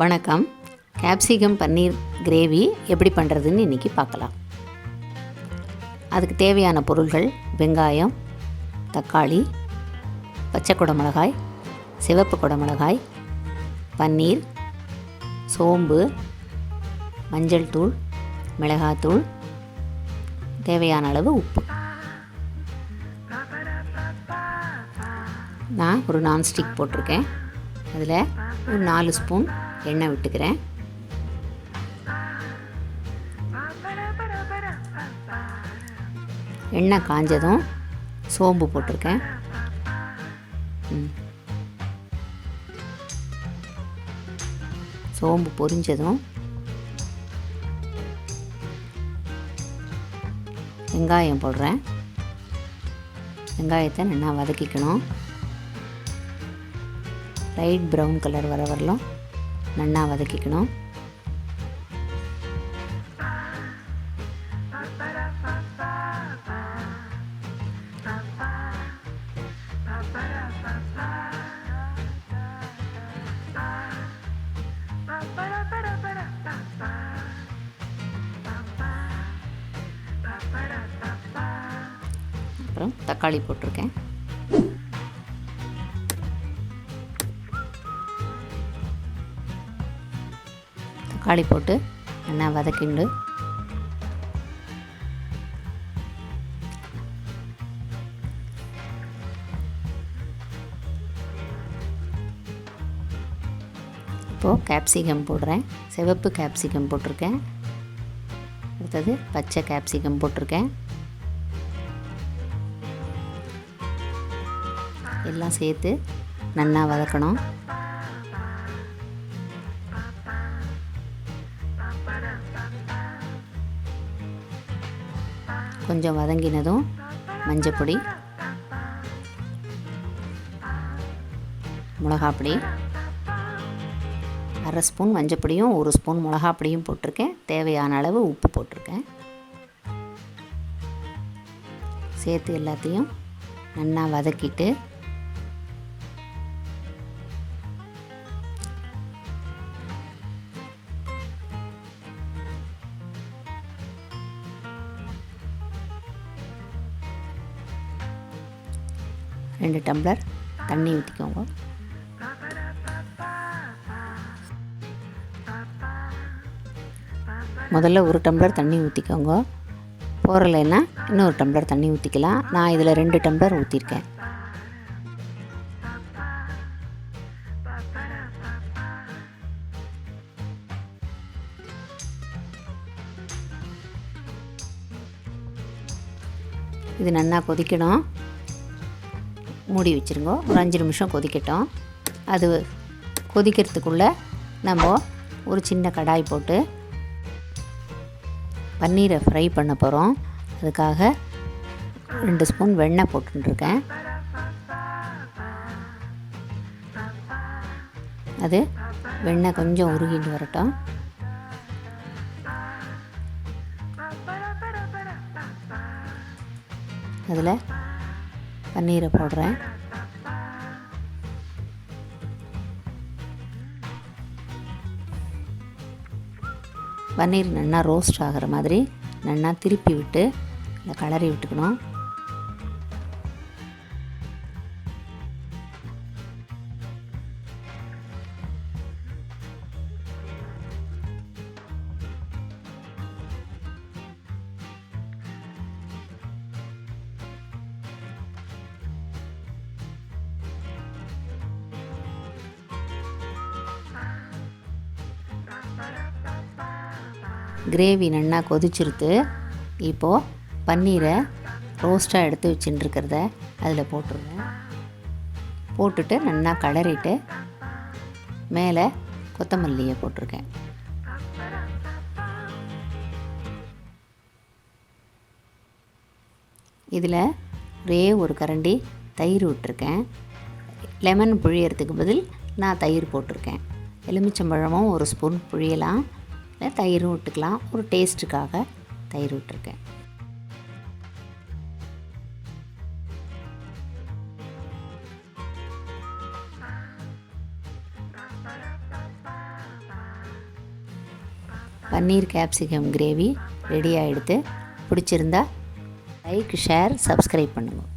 வணக்கம். கேப்சிகம் பன்னீர் கிரேவி எப்படி பண்ணுறதுன்னு இன்றைக்கி பார்க்கலாம். அதுக்கு தேவையான பொருள்கள்: வெங்காயம், தக்காளி, பச்சை குடமிளகாய், சிவப்பு குடமிளகாய், பன்னீர், சோம்பு, மஞ்சள் தூள், மிளகாத்தூள், தேவையான அளவு உப்பு. நான் ஒரு நான்ஸ்டிக் போட்டிருக்கேன். அதில் ஒரு 4 ஸ்பூன் எண்ணெய் விட்டுக்கிறேன். எண்ணெய் காஞ்சதும் சோம்பு போட்டிருக்கேன். சோம்பு பொரிஞ்சதும் வெங்காயம் போடுறேன். வெங்காயத்தை நல்லா வதக்கிக்கணும். லைட் ப்ரௌன் கலர் வர வரலாம் நல்லா வதக்கிக்கணும். அப்புறம் தக்காளி போட்டிருக்கேன். தக்காளி போட்டு நல்லா வதக்கிண்டு இப்போது கேப்சிகம் போடுறேன். சிவப்பு கேப்சிகம் போட்டிருக்கேன். அடுத்தது பச்சை கேப்சிகம் போட்டிருக்கேன். எல்லாம் சேர்த்து நல்லா வதக்கணும். கொஞ்சம் வதங்கினதும் மஞ்சப்பொடி, மிளகாப்பொடி, 1/2 ஸ்பூன் மஞ்சப்பொடியும் 1 ஸ்பூன் மிளகாப்பொடியும் போட்டிருக்கேன். தேவையான அளவு உப்பு போட்டிருக்கேன். சேர்த்து எல்லாத்தையும் நல்லா வதக்கிட்டு ரெண்டு டம்ளர் தண்ணி ஊற்றிக்கோங்க. முதல்ல 1 டம்ளர் தண்ணி ஊற்றிக்கோங்க. போறலைன்னா இன்னொரு டம்ளர் தண்ணி ஊற்றிக்கலாம். நான் இதில் 2 டம்ளர் ஊற்றிருக்கேன். இது நல்லா கொதிக்கணும். மூடி வச்சுருங்க. ஒரு 5 நிமிஷம் கொதிக்கட்டும். அது கொதிக்கிறதுக்குள்ளே நம்ம ஒரு சின்ன கடாய் போட்டு பன்னீரை ஃப்ரை பண்ண போகிறோம். அதுக்காக 2 ஸ்பூன் வெண்ணெய் போட்டுருக்கேன். அது வெண்ணெய் கொஞ்சம் உருகிட்டு வரட்டும். அதில் பன்னீரை போடுறேன். பன்னீர் நல்லா ரோஸ்ட் ஆகிற மாதிரி நல்லா திருப்பி விட்டு இல்லை கலரி விட்டுக்கணும். கிரேவி நல்லா கொதிச்சிருத்து. இப்போது பன்னீரை ரோஸ்ட்டாக எடுத்து வச்சுட்டுருக்கிறத அதில் போட்டுருவேன். போட்டுட்டு நல்லா கலரிட்டு மேலே கொத்தமல்லியை போட்டிருக்கேன். இதில் ஒரே ஒரு கரண்டி தயிர் விட்டுருக்கேன். லெமன் புழியறதுக்கு பதில் நான் தயிர் போட்டிருக்கேன். எலுமிச்சம்பழமும் 1 ஸ்பூன் புழியலாம். தயிரும் விட்டுக்கலாம். ஒரு டேஸ்ட்டுக்காக தயிர் விட்டுருக்கேன். பன்னீர் கேப்சிகம் கிரேவி ரெடி ஆகிடுது. பிடிச்சிருந்தா லைக், ஷேர், சப்ஸ்கிரைப் பண்ணுங்கள்.